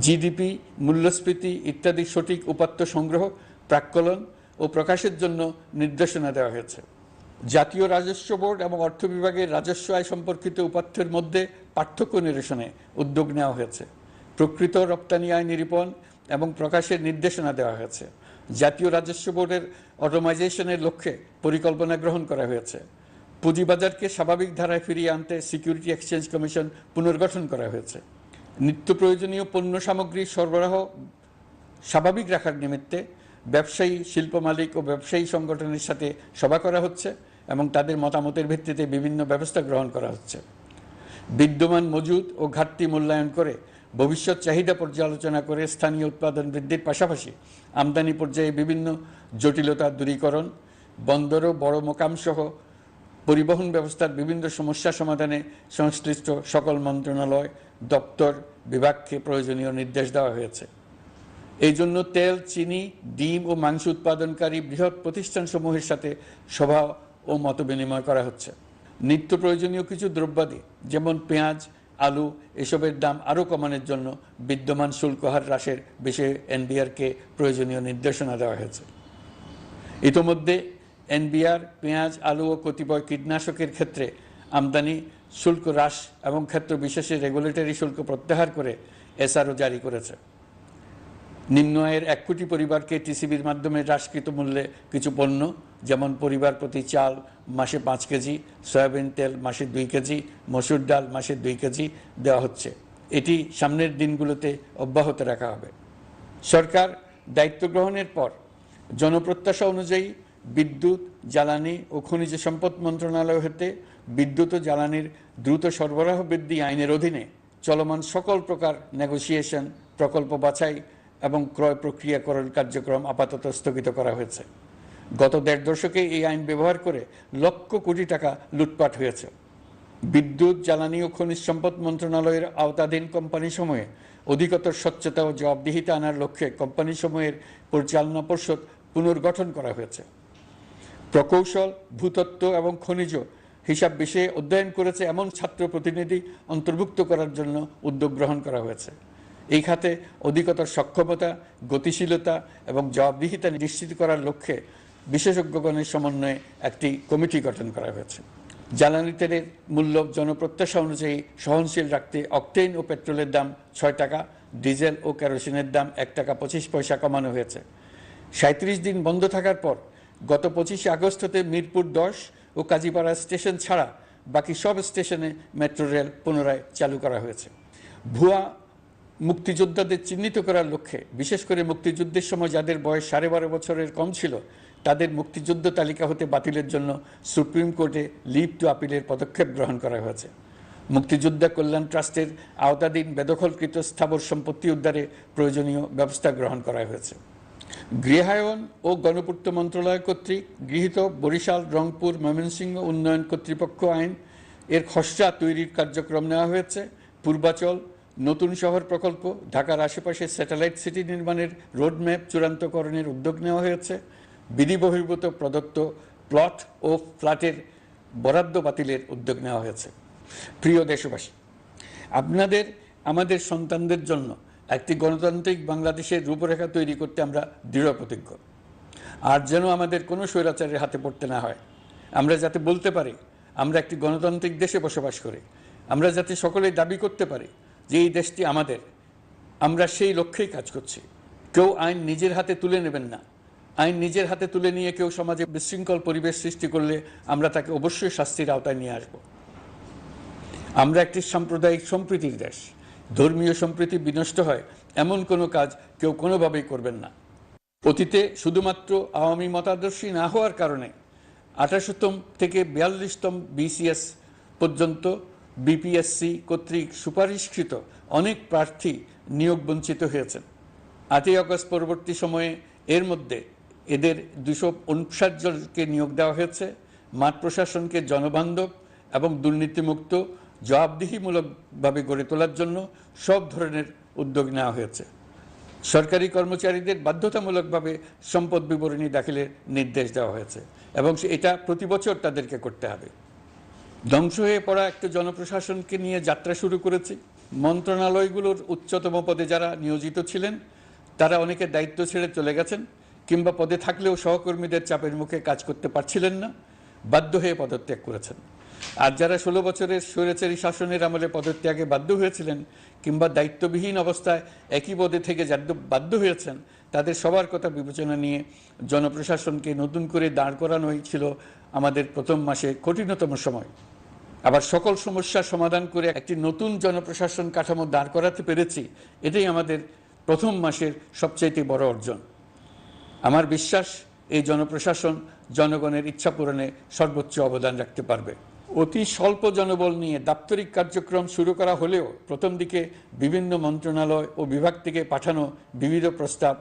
জিডিপি, মূল্যস্ফীতি ইত্যাদি সঠিক উপাত্ত সংগ্রহ, প্রাক্কলন ও প্রকাশের জন্য নির্দেশনা দেওয়া হয়েছে। জাতীয় রাজস্ব বোর্ড এবং অর্থ বিভাগের রাজস্ব আয় সম্পর্কিত উপাত্তের মধ্যে পার্থক্য নিরসনে উদ্যোগ নেওয়া হয়েছে। প্রকৃত রপ্তানি আয় নিরূপণ এবং প্রকাশের নির্দেশনা দেওয়া হয়েছে। জাতীয় রাজস্ব বোর্ডের অটোমাইজেশনের লক্ষ্যে পরিকল্পনা গ্রহণ করা হয়েছে। পুঁজিবাজারকে স্বাভাবিক ধারায় ফিরিয়ে আনতে সিকিউরিটি এক্সচেঞ্জ কমিশন পুনর্গঠন করা হয়েছে। নিত্য প্রয়োজনীয় পণ্য সামগ্রীর সরবরাহ স্বাভাবিক রাখার নিমিত্তে ব্যবসায়ী, শিল্প মালিক ও ব্যবসায়ী সংগঠনের সাথে সভা করা হচ্ছে এবং তাদের মতামতের ভিত্তিতে বিভিন্ন ব্যবস্থা গ্রহণ করা হচ্ছে। বিদ্যমান মজুদ ও ঘাটতি মূল্যায়ন করে ভবিষ্যৎ চাহিদা পর্যালোচনা করে স্থানীয় উৎপাদন বৃদ্ধির পাশাপাশি আমদানি পর্যায়ে বিভিন্ন জটিলতা দূরীকরণ, বন্দর ও বড় মোকাম সহ পরিবহন ব্যবস্থার বিভিন্ন সমস্যা সমাধানে সংশ্লিষ্ট সকল মন্ত্রণালয়, দপ্তর, বিভাগকে প্রয়োজনীয় নির্দেশ দেওয়া হয়েছে। এই জন্য তেল, চিনি, ডিম ও মাংস উৎপাদনকারী বৃহৎ প্রতিষ্ঠানসমূহের সাথে সভা ও মত বিনিময় করা হচ্ছে। নিত্য প্রয়োজনীয় কিছু দ্রব্যাদি যেমন পেঁয়াজ, আলু এসবের দাম আরও কমানোর জন্য বিদ্যমান শুল্ক হার হ্রাসের বিষয়ে এনবিআরকে প্রয়োজনীয় নির্দেশনা দেওয়া হয়েছে। ইতোমধ্যে এনবিআর পেঁয়াজ, আলু ও কতিপয় কীটনাশকের ক্ষেত্রে আমদানি শুল্ক হ্রাস এবং ক্ষেত্র বিশেষে রেগুলেটরি শুল্ক প্রত্যাহার করে এসআরও জারি করেছে। নিম্ন আয়ের 1 কোটি পরিবারকে টিসিবির মাধ্যমে হ্রাসকৃত মূল্যে কিছু পণ্য যেমন পরিবার প্রতি চাল মাসে 5 কেজি, সয়াবিন তেল মাসে 2 কেজি, মসুর ডাল মাসে 2 কেজি দেওয়া হচ্ছে। এটি সামনের দিনগুলোতে অব্যাহত রাখা হবে। সরকার দায়িত্ব গ্রহণের পর জনপ্রত্যাশা অনুযায়ী বিদ্যুৎ, জ্বালানি ও খনিজ সম্পদ মন্ত্রণালয় হতে বিদ্যুৎ ও জ্বালানির দ্রুত সরবরাহ বৃদ্ধি আইনের অধীনে চলমান সকল প্রকার নেগোসিয়েশন, প্রকল্প বাছাই এবং ক্রয় প্রক্রিয়াকরণ কার্যক্রম আপাতত স্থগিত করা হয়েছে। গত 1.5 দশকে এই আইন ব্যবহার করে লক্ষ কোটি টাকা লুটপাট হয়েছে। বিদ্যুৎ, জ্বালানি ও খনিজ সম্পদ মন্ত্রণালয়ের আওতাধীন কোম্পানিসমূহে অধিকতর স্বচ্ছতা ও জবাবদিহিতা আনার লক্ষ্যে কোম্পানিসমূহের পরিচালনা পর্ষদ পুনর্গঠন করা হয়েছে। প্রকৌশল, ভূতত্ত্ব এবং খনিজ হিসাব বিষয়ে অধ্যয়ন করেছে এমন ছাত্র প্রতিনিধি অন্তর্ভুক্ত করার জন্য উদ্যোগ গ্রহণ করা হয়েছে। এই খাতে অধিকতর সক্ষমতা, গতিশীলতা এবং জবাবদিহিতা নিশ্চিত করার লক্ষ্যে বিশেষজ্ঞগণের সমন্বয়ে একটি কমিটি গঠন করা হয়েছে। জ্বালানি তেলের মূল্য জনপ্রত্যাশা অনুযায়ী সহনশীল রাখতে অকটেন ও পেট্রোলের দাম ৬ টাকা, ডিজেল ও কেরোসিনের দাম ১ টাকা ২৫ পয়সা কমানো হয়েছে। ৩৭ দিন বন্ধ থাকার পর গত ২৫ আগস্ট হতে মিরপুর ১০ ও কাজীপাড়া স্টেশন ছাড়া বাকি সব স্টেশনে মেট্রো রেল পুনরায় চালু করা হয়েছে। ভুয়া মুক্তিযোদ্ধাদের চিহ্নিত করার লক্ষ্যে বিশেষ করে মুক্তিযুদ্ধের সময় যাদের বয়স ১২.৫ বছরের কম ছিল তাদের মুক্তিযুদ্ধ তালিকা হতে বাতিলের জন্য সুপ্রিম কোর্টে লিভ টু আপিলের পদক্ষেপ গ্রহণ করা হয়েছে। মুক্তিযোদ্ধা কল্যাণ ট্রাস্টের আওতাধীন বেদখলকৃত স্থাবর সম্পত্তি উদ্ধারে প্রয়োজনীয় ব্যবস্থা গ্রহণ করা হয়েছে। গৃহায়ন ও গণপূর্ত মন্ত্রণালয় কর্তৃক গৃহীত বরিশাল, রংপুর, ময়মনসিংহ উন্নয়ন কর্তৃপক্ষ আইন এর খসড়া তৈরির কার্যক্রম নেওয়া হয়েছে। পূর্বাচল নতুন শহর প্রকল্প, ঢাকার আশেপাশে স্যাটেলাইট সিটি নির্মাণের রোডম্যাপ চূড়ান্তকরণের উদ্যোগ নেওয়া হয়েছে। বিধি বহির্ভূত প্রদত্ত প্লট ও ফ্ল্যাটের বরাদ্দ বাতিলের উদ্যোগ নেওয়া হয়েছে। প্রিয় দেশবাসী, আপনাদের আমাদের সন্তানদের জন্য একটি গণতান্ত্রিক বাংলাদেশের রূপরেখা তৈরি করতে আমরা দৃঢ় প্রতিজ্ঞ। আর যেন আমাদের কোনো স্বৈরাচারের হাতে পড়তে না হয়। আমরা যাতে বলতে পারি আমরা একটি গণতান্ত্রিক দেশে বসবাস করি, আমরা যাতে সকলেই দাবি করতে পারি যে এই দেশটি আমাদের, আমরা সেই লক্ষ্যেই কাজ করছি। কেউ আইন নিজের হাতে তুলে নেবেন না। আইন নিজের হাতে তুলে নিয়ে কেউ সমাজে বিশৃঙ্খল পরিবেশ সৃষ্টি করলে আমরা তাকে অবশ্যই শাস্তির আওতায় নিয়ে আসব। আমরা একটি সাম্প্রদায়িক সম্প্রীতির দেশ। ধর্মীয় সম্প্রীতি বিনষ্ট হয় এমন কোনো কাজ কেউ কোনোভাবেই করবেন না। অতীতে শুধুমাত্র আওয়ামী মতাদর্শী না হওয়ার কারণে ২৮তম থেকে ৪২তম বিসিএস পর্যন্ত বিপিএসসি কর্তৃক সুপারিশকৃত অনেক প্রার্থী নিয়োগ বঞ্চিত হয়েছেন। ৮ই আগস্ট পরবর্তী সময়ে এর মধ্যে এদের ২৫৯ জনকে নিয়োগ দেওয়া হয়েছে। মাঠ প্রশাসনকে জনবান্ধব এবং দুর্নীতিমুক্ত জবাবদিহিমূলকভাবে গড়ে তোলার জন্য সব ধরনের উদ্যোগ নেওয়া হয়েছে। সরকারি কর্মচারীদের বাধ্যতামূলকভাবে সম্পদ বিবরণী দাখিলের নির্দেশ দেওয়া হয়েছে এবং এটা প্রতি বছর তাদেরকে করতে হবে। ধ্বংস হয়ে পড়া একটা জনপ্রশাসনকে নিয়ে যাত্রা শুরু করেছি। মন্ত্রণালয়গুলোর উচ্চতম পদে যারা নিয়োজিত ছিলেন তারা অনেকে দায়িত্ব ছেড়ে চলে গেছেন, কিংবা পদে থাকলেও সহকর্মীদের চাপের মুখে কাজ করতে পারছিলেন না, বাধ্য হয়ে পদত্যাগ করেছেন। আর যারা ১৬ বছরের স্বৈরাচারী শাসনের আমলে পদত্যাগে বাধ্য হয়েছিলেন কিংবা দায়িত্ববিহীন অবস্থায় একই পদে থেকে বাধ্য হয়েছেন, তাদের সবার কথা বিবেচনা নিয়ে জনপ্রশাসনকে নতুন করে দাঁড় করানোই ছিল আমাদের প্রথম মাসে কঠিনতম সময়। আবার সকল সমস্যার সমাধান করে একটি নতুন জনপ্রশাসন কাঠামো দাঁড় করাতে পেরেছি, এটাই আমাদের প্রথম মাসের সবচাইতে বড় অর্জন। আমার বিশ্বাস এই জনপ্রশাসন জনগণের ইচ্ছা পূরণে সর্বোচ্চ অবদান রাখতে পারবে। অতি স্বল্প জনবল নিয়ে দাপ্তরিক কার্যক্রম শুরু করা হলেও প্রথম দিকে বিভিন্ন মন্ত্রণালয় ও বিভাগ থেকে পাঠানো বিবিধ প্রস্তাব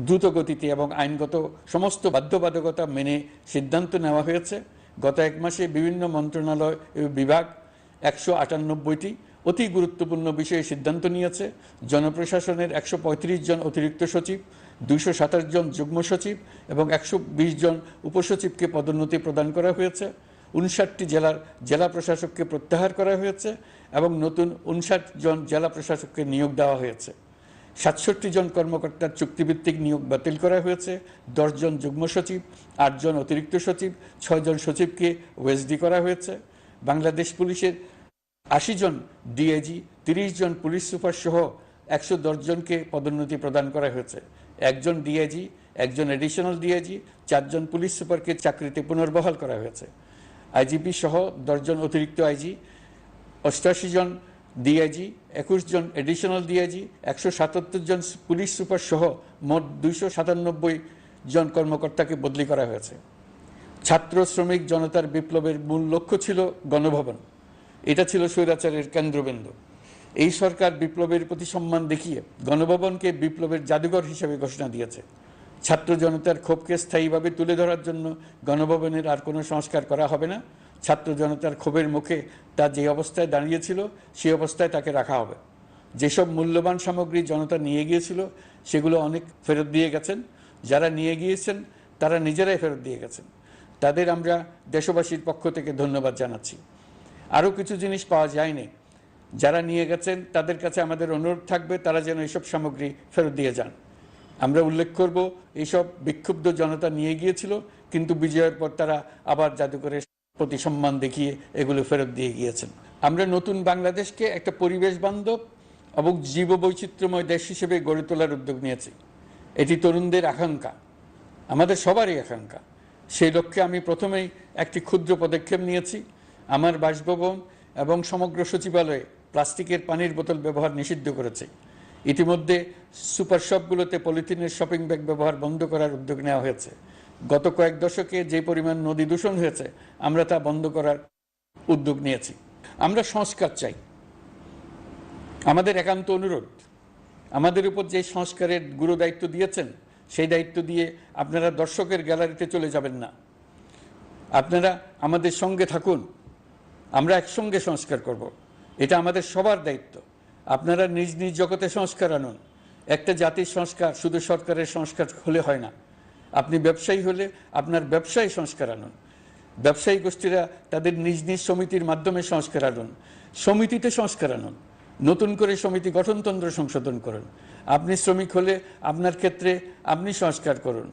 দ্রুত গতিতে এবং আইনগত সমস্ত বাধ্যবাধকতা মেনে সিদ্ধান্ত নেওয়া হয়েছে। গত এক মাসে বিভিন্ন মন্ত্রণালয় ও বিভাগ ১৯৮টি অতি গুরুত্বপূর্ণ বিষয়ে সিদ্ধান্ত নিয়েছে। জনপ্রশাসনের ১৩৫ জন অতিরিক্ত সচিব, ২২৭ জন যুগ্ম সচিব এবং ১২০ জন উপসচিবকে পদোন্নতি প্রদান করা হয়েছে। ৫৯টি জেলার জেলা প্রশাসককে প্রত্যাহার করা হয়েছে এবং নতুন ৫৯ জন জেলা প্রশাসককে নিয়োগ দেওয়া হয়েছে। ৬৭ জন কর্মকর্তার চুক্তিভিত্তিক নিয়োগ বাতিল করা হয়েছে। ১০ জন যুগ্ম সচিব, ৮ জন অতিরিক্ত সচিব, ৬ জন সচিবকে ওএসডি করা হয়েছে। বাংলাদেশ পুলিশের ৮০ জন ডিআইজি, ৩০ জন পুলিশ সুপার সহ ১১০ জনকে পদোন্নতি প্রদান করা হয়েছে। ১ জন ডিআইজি, ১ জন এডিশনাল ডিআইজি, ৪ জন পুলিশ সুপারকে চাকরিতে পুনর্বহাল করা হয়েছে। আইজিপি সহ ১০ জন অতিরিক্ত আইজি, ৮৮ জন ডিআইজি, ২১ জন এডিশনাল ডিআইজি, ১৭৭ জন পুলিশ সুপার সহ মোট ২৯৭ জন কর্মকর্তাকে বদলি করা হয়েছে। ছাত্র শ্রমিক জনতার বিপ্লবের মূল লক্ষ্য ছিল গণভবন। এটা ছিল স্বৈরাচারের কেন্দ্রবিন্দু। এই সরকার বিপ্লবের প্রতি সম্মান দেখিয়ে গণভবনকে বিপ্লবের জাদুঘর হিসেবে ঘোষণা দিয়েছে। ছাত্র জনতার ক্ষোভকে স্থায়ীভাবে তুলে ধরার জন্য গণভবনের আর কোনো সংস্কার করা হবে না। ছাত্র জনতার ক্ষোভের মুখে তা যে অবস্থায় দাঁড়িয়েছিল সেই অবস্থায় তাকে রাখা হবে। যেসব মূল্যবান সামগ্রী জনতা নিয়ে গিয়েছিল সেগুলো অনেক ফেরত দিয়ে গেছেন। যারা নিয়ে গিয়েছেন তারা নিজেরাই ফেরত দিয়ে গেছেন। তাদের আমরা দেশবাসীর পক্ষ থেকে ধন্যবাদ জানাচ্ছি। আরও কিছু জিনিস পাওয়া যায়নি। যারা নিয়ে গেছেন তাদের কাছে আমাদের অনুরোধ থাকবে তারা যেন এইসব সামগ্রী ফেরত দিয়ে যান। আমরা উল্লেখ করব এইসব বিক্ষুব্ধ জনতা নিয়ে গিয়েছিল, কিন্তু বিজয়ের পর তারা আবার জাদুঘরে প্রতি সম্মান দেখিয়ে এগুলো ফেরত দিয়ে গিয়েছেন। আমরা নতুন বাংলাদেশকে একটা পরিবেশ বান্ধব এবং জীববৈচিত্র্যময় দেশ হিসেবে গড়ে তোলার উদ্যোগ নিয়েছি। এটি তরুণদের আকাঙ্ক্ষা, আমাদের সবারই আকাঙ্ক্ষা। সেই লক্ষ্যে আমি প্রথমেই একটি ক্ষুদ্র পদক্ষেপ নিয়েছি। আমার বাসভবন এবং সমগ্র সচিবালয়ে প্লাস্টিকের পানির বোতল ব্যবহার নিষিদ্ধ করেছে। ইতিমধ্যে সুপার শপগুলোতে পলিথিনের শপিং ব্যাগ ব্যবহার বন্ধ করার উদ্যোগ নেওয়া হয়েছে। গত কয়েক দশকে যে পরিমাণ নদী দূষণ হয়েছে, আমরা তা বন্ধ করার উদ্যোগ নিয়েছি। আমরা সংস্কার চাই। আমাদের একান্ত অনুরোধ, আমাদের উপর যে সংস্কারের গুরু দায়িত্ব দিয়েছেন, সেই দায়িত্ব দিয়ে আপনারা দর্শকের গ্যালারিতে চলে যাবেন না। আপনারা আমাদের সঙ্গে থাকুন, আমরা একসঙ্গে সংস্কার করব। এটা আমাদের সবার দায়িত্ব। আপনারা নিজ নিজ জগতে সংস্কার আনুন। একটা জাতির সংস্কার শুধু সরকারের সংস্কার হলে হয় না। আপনি ব্যবসায়ী হলে আপনার ব্যবসায় সংস্কার আনুন। ব্যবসায়ী গোষ্ঠীরা তাদের নিজ নিজ সমিতির মাধ্যমে সংস্কার আনুন। সমিতিতে সংস্কার আনুন। নতুন করে সমিতি গঠনতন্ত্র সংশোধন করুন। আপনি শ্রমিক হলে আপনার ক্ষেত্রে আপনি সংস্কার করুন।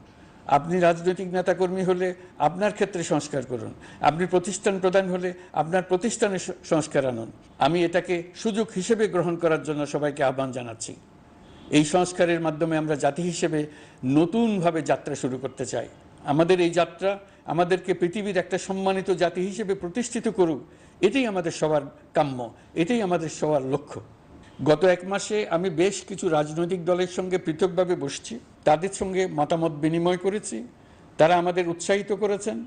আপনি রাজনৈতিক নেতাকর্মী হলে আপনার ক্ষেত্রে সংস্কার করুন। আপনি প্রতিষ্ঠান প্রধান হলে আপনার প্রতিষ্ঠানে সংস্কার আনুন। আমি এটাকে সুযোগ হিসেবে গ্রহণ করার জন্য সবাইকে আহ্বান জানাচ্ছি। এই সংস্কারের মাধ্যমে আমরা জাতি হিসেবে নতুনভাবে যাত্রা শুরু করতে চাই। আমাদের এই যাত্রা আমাদেরকে পৃথিবীর একটা সম্মানিত জাতি হিসেবে প্রতিষ্ঠিত করুক, এটাই আমাদের সবার কাম্য, এটাই আমাদের সবার লক্ষ্য। গত এক মাসে আমি বেশ কিছু রাজনৈতিক দলের সঙ্গে পৃথকভাবে বসছি, তাদের সঙ্গে মতামত বিনিময় করেছি। তারা আমাদের উৎসাহিত করেছেন,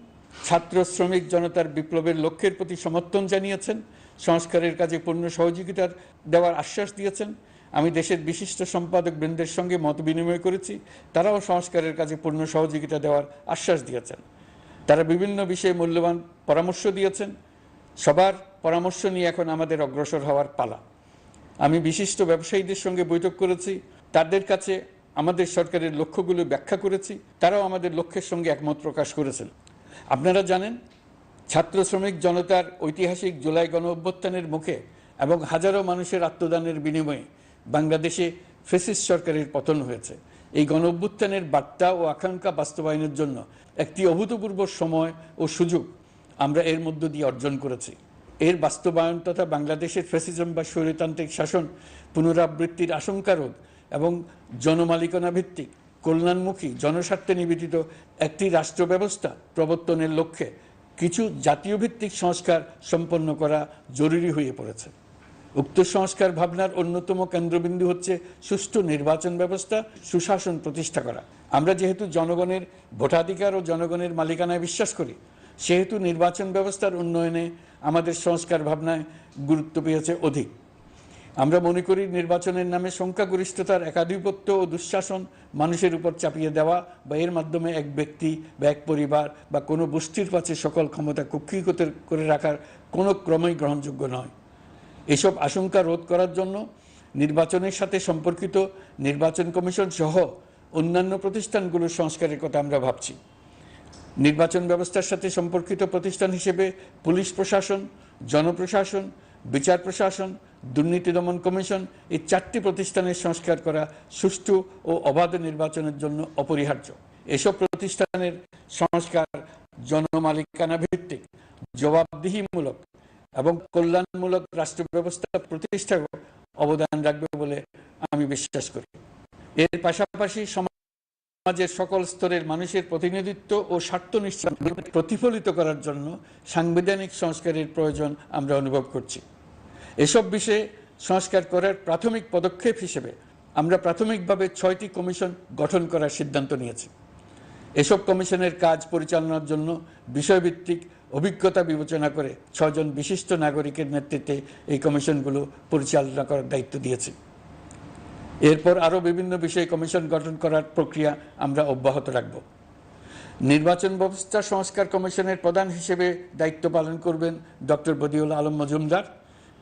ছাত্র শ্রমিক জনতার বিপ্লবের লক্ষ্যের প্রতি সমর্থন জানিয়েছেন, সংস্কারের কাজে পূর্ণ সহযোগিতার দেওয়ার আশ্বাস দিয়েছেন। আমি দেশের বিশিষ্ট সম্পাদক বৃন্দের সঙ্গে মত বিনিময় করেছি, তারাও সংস্কারের কাজে পূর্ণ সহযোগিতা দেওয়ার আশ্বাস দিয়েছেন। তারা বিভিন্ন বিষয়ে মূল্যবান পরামর্শ দিয়েছেন। সবার পরামর্শ নিয়ে এখন আমাদের অগ্রসর হওয়ার পালা। আমি বিশিষ্ট ব্যবসায়ীদের সঙ্গে বৈঠক করেছি, তাদের কাছে আমাদের সরকারের লক্ষ্যগুলো ব্যাখ্যা করেছি, তারাও আমাদের লক্ষ্যের সঙ্গে একমত প্রকাশ করেছেন। আপনারা জানেন, ছাত্র শ্রমিক জনতার ঐতিহাসিক জুলাই গণ অভ্যুত্থানের মুখে এবং হাজারো মানুষের আত্মদানের বিনিময়ে বাংলাদেশে ফ্যাসিস্ট সরকারের পতন হয়েছে। এই গণ অভ্যুত্থানের বার্তা ও আকাঙ্ক্ষা বাস্তবায়নের জন্য একটি অভূতপূর্ব সময় ও সুযোগ আমরা এর মধ্য দিয়ে অর্জন করেছি। এর বাস্তবায়ন তথা বাংলাদেশের ফ্যাসিজম বা স্বৈরতান্ত্রিক শাসন পুনরাবৃত্তির আশঙ্কা রোধ এবং জনমালিকানা ভিত্তিক কল্যাণমুখী জনস্বার্থে নিবেদিত একটি রাষ্ট্র ব্যবস্থা প্রবর্তনের লক্ষ্যে কিছু জাতীয় ভিত্তিক সংস্কার সম্পন্ন করা জরুরি হয়ে পড়েছে। উক্ত সংস্কার ভাবনার অন্যতম কেন্দ্রবিন্দু হচ্ছে সুষ্ঠু নির্বাচন ব্যবস্থা, সুশাসন প্রতিষ্ঠা করা। আমরা যেহেতু জনগণের ভোটাধিকার ও জনগণের মালিকানায় বিশ্বাস করি, সেহেতু নির্বাচন ব্যবস্থার উন্নয়নে আমাদের সংস্কার ভাবনায় গুরুত্ব পেয়েছে অধিক। আমরা মনে করি নির্বাচনের নামে সংখ্যাগরিষ্ঠতার একাধিপত্য ও দুঃশাসন মানুষের উপর চাপিয়ে দেওয়া বা এর মাধ্যমে এক ব্যক্তি বা এক পরিবার বা কোনো গোষ্ঠীর কাছে সকল ক্ষমতা কুক্ষিগত করে রাখার কোনো ক্রমেই গ্রহণযোগ্য নয়। এসব আশঙ্কা রোধ করার জন্য নির্বাচনের সাথে সম্পর্কিত নির্বাচন কমিশন সহ অন্যান্য প্রতিষ্ঠানগুলোর সংস্কারের কথা আমরা ভাবছি। নির্বাচন ব্যবস্থার সাথে সম্পর্কিত প্রতিষ্ঠান হিসেবে পুলিশ প্রশাসন, জনপ্রশাসন, বিচার প্রশাসন, দুর্নীতি দমন কমিশন এই 4টি প্রতিষ্ঠানের সংস্কার করা সুষ্ঠু ও অবাধ নির্বাচনের জন্য অপরিহার্য। এসব প্রতিষ্ঠানের সংস্কার জনমালিকানা ভিত্তিক, জবাবদিহিমূলক এবং কল্যাণমূলক রাষ্ট্র ব্যবস্থা প্রতিষ্ঠায় অবদান রাখবে বলে আমি বিশ্বাস করি। এর পাশাপাশি সমাজের সকল স্তরের মানুষের প্রতিনিধিত্ব ও স্বার্থনিষ্ঠ প্রতিফলিত করার জন্য সাংবিধানিক সংস্কারের প্রয়োজন আমরা অনুভব করছি। এসব বিষয়ে সংস্কার করার প্রাথমিক পদক্ষেপ হিসেবে আমরা প্রাথমিকভাবে 6টি কমিশন গঠন করার সিদ্ধান্ত নিয়েছি। এসব কমিশনের কাজ পরিচালনার জন্য বিষয়ভিত্তিক অভিজ্ঞতা বিবেচনা করে 6 জন বিশিষ্ট নাগরিকের নেতৃত্বে এই কমিশনগুলো পরিচালনা করার দায়িত্ব দিয়েছি। এরপর আরও বিভিন্ন বিষয়ে কমিশন গঠন করার প্রক্রিয়া আমরা অব্যাহত রাখব। নির্বাচন ব্যবস্থা সংস্কার কমিশনের প্রধান হিসেবে দায়িত্ব পালন করবেন ডক্টর বদিউল আলম মজুমদার।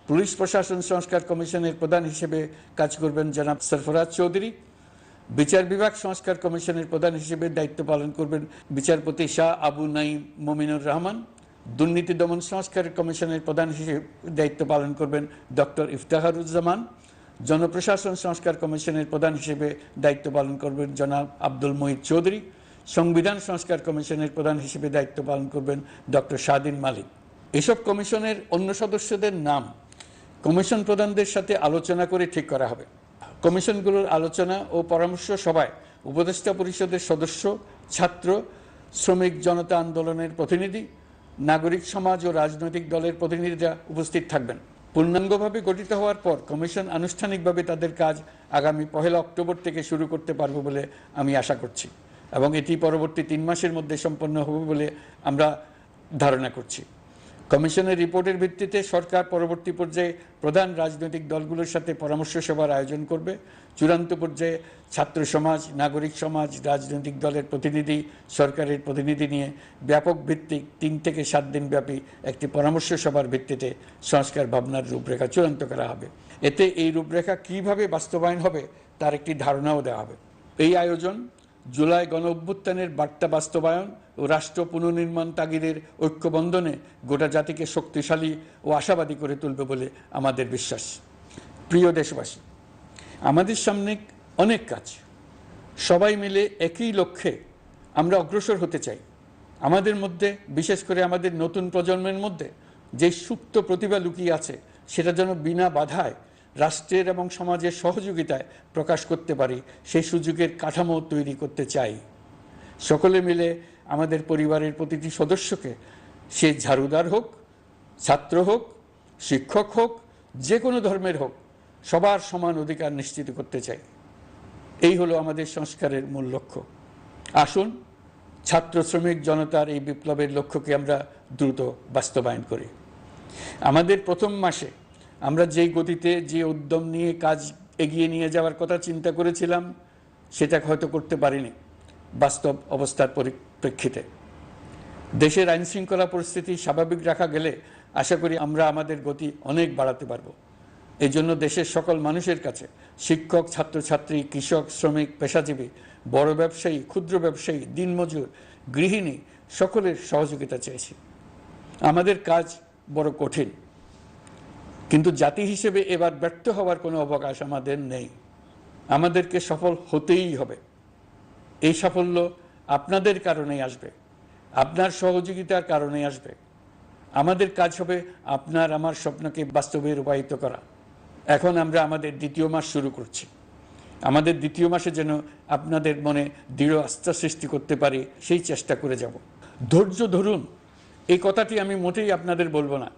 পুলিশ প্রশাসন সংস্কার কমিশনের প্রধান হিসেবে কাজ করবেন জনাব সরফরাজ চৌধুরী। বিচার বিভাগ সংস্কার কমিশনের প্রধান হিসেবে দায়িত্ব পালন করবেন বিচারপতি শাহ আবু নাঈম মমিনুর রহমান। দুর্নীতি দমন সংস্কার কমিশনের প্রধান হিসেবে দায়িত্ব পালন করবেন ডক্টর ইফতেখারুজ্জামান। জনপ্রশাসন সংস্কার কমিশনের প্রধান হিসেবে দায়িত্ব পালন করবেন জনাব আব্দুল মুহিত চৌধুরী। সংবিধান সংস্কার কমিশনের প্রধান হিসেবে দায়িত্ব পালন করবেন ডক্টর শাহদিন মালিক। এসব কমিশনের অন্য সদস্যদের নাম কমিশন প্রধানদের সাথে আলোচনা করে ঠিক করা হবে। কমিশনগুলোর আলোচনা ও পরামর্শ সভায় উপদেষ্টা পরিষদের সদস্য, ছাত্র, শ্রমিক জনতা আন্দোলনের প্রতিনিধি, নাগরিক সমাজ ও রাজনৈতিক দলের প্রতিনিধিরা উপস্থিত থাকবেন। পূর্ণাঙ্গভাবে গঠিত হওয়ার পর কমিশন আনুষ্ঠানিকভাবে তাদের কাজ আগামী 1 অক্টোবর থেকে শুরু করতে পারবে বলে আমি আশা করছি, এবং এটি পরবর্তী 3 মাসের মধ্যে সম্পন্ন হবে বলে আমরা ধারণা করছি। কমিশনের রিপোর্টের ভিত্তিতে সরকার পরবর্তী পর্যায়ে প্রধান রাজনৈতিক দলগুলোর সাথে পরামর্শ সভার আয়োজন করবে। চূড়ান্ত পর্যায়ে ছাত্র সমাজ, নাগরিক সমাজ, রাজনৈতিক দলের প্রতিনিধি, সরকারের প্রতিনিধি নিয়ে ব্যাপক ভিত্তিক 3 থেকে 7 দিন ব্যাপী একটি পরামর্শ সভার ভিত্তিতে সংস্কার ভাবনার রূপরেখা চূড়ান্ত করা হবে। এতে এই রূপরেখা কিভাবে বাস্তবায়ন হবে তার একটি ধারণাও দেওয়া হবে। এই আয়োজন জুলাই গণ অভ্যুত্থানের বার্তা বাস্তবায়ন ও রাষ্ট্র পুনর্নির্মাণ তাগিদের ঐক্যবন্ধনে গোটা জাতিকে শক্তিশালী ও আশাবাদী করে তুলবে বলে আমাদের বিশ্বাস। প্রিয় দেশবাসী, আমাদের সামনে অনেক কাজ। সবাই মিলে একই লক্ষ্যে আমরা অগ্রসর হতে চাই। আমাদের মধ্যে, বিশেষ করে আমাদের নতুন প্রজন্মের মধ্যে যে সুপ্ত প্রতিভা লুকিয়ে আছে, সেটা যেন বিনা বাধায় রাষ্ট্রের এবং সমাজের সহযোগিতায় প্রকাশ করতে পারি, সেই সুযোগের কাঠামো তৈরি করতে চাই। সকলে মিলে আমাদের পরিবারের প্রতিটি সদস্যকে, সে ঝাড়ুদার হোক, ছাত্র হোক, শিক্ষক হোক, যে কোনো ধর্মের হোক, সবার সমান অধিকার নিশ্চিত করতে চাই। এই হলো আমাদের সংস্কারের মূল লক্ষ্য। আসুন ছাত্র শ্রমিক জনতার এই বিপ্লবের লক্ষ্যকে আমরা দ্রুত বাস্তবায়ন করি। আমাদের প্রথম মাসে আমরা যেই গতিতে, যে উদ্যম নিয়ে কাজ এগিয়ে নিয়ে যাওয়ার কথা চিন্তা করেছিলাম, সেটা হয়তো করতে পারিনি বাস্তব অবস্থার পরিপ্রেক্ষিতে। দেশের আইনশৃঙ্খলা পরিস্থিতি স্বাভাবিক রাখা গেলে আশা করি আমরা আমাদের গতি অনেক বাড়াতে পারব। এই জন্য দেশের সকল মানুষের কাছে, শিক্ষক, ছাত্রছাত্রী, কৃষক, শ্রমিক, পেশাজীবী, বড় ব্যবসায়ী, ক্ষুদ্র ব্যবসায়ী, দিনমজুর, গৃহিণী, সকলের সহযোগিতা চেয়েছি। আমাদের কাজ বড় কঠিন, কিন্তু জাতি হিসেবে এবার ব্যর্থ হওয়ার কোনো অবকাশ আমাদের নেই। আমাদেরকে সফল হতেই হবে। এই সাফল্য আপনাদের কারণেই আসবে, আপনার সহযোগিতার কারণেই আসবে। আমাদের কাজ হবে আপনার আমার স্বপ্নকে বাস্তবে রূপায়িত করা। এখন আমরা আমাদের 2য় মাস শুরু করছি। আমাদের 2য় মাসে যেন আপনাদের মনে দৃঢ় আস্থা সৃষ্টি করতে পারি, সেই চেষ্টা করে যাব। ধৈর্য ধরুন, এই কথাটি আমি মোটেই আপনাদের বলবো না।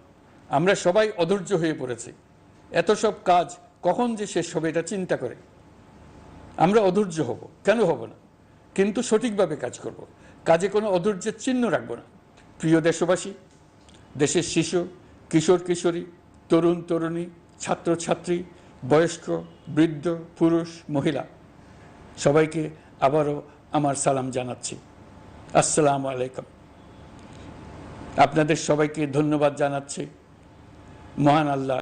আমরা সবাই অধৈর্য হয়ে পড়েছি। এত সব কাজ কখন যে শেষ হবে এটা চিন্তা করে আমরা অধৈর্য হব, কেন হব না? কিন্তু সঠিকভাবে কাজ করব, কাজে কোনো অধৈর্যের চিহ্ন রাখবো না। প্রিয় দেশবাসী, দেশের শিশু, কিশোর কিশোরী, তরুণ তরুণী, ছাত্রছাত্রী, বয়স্ক, বৃদ্ধ, পুরুষ, মহিলা, সবাইকে আবারও আমার সালাম জানাচ্ছি। আসসালামু আলাইকুম। আপনাদের সবাইকে ধন্যবাদ জানাচ্ছি। মহান আল্লাহ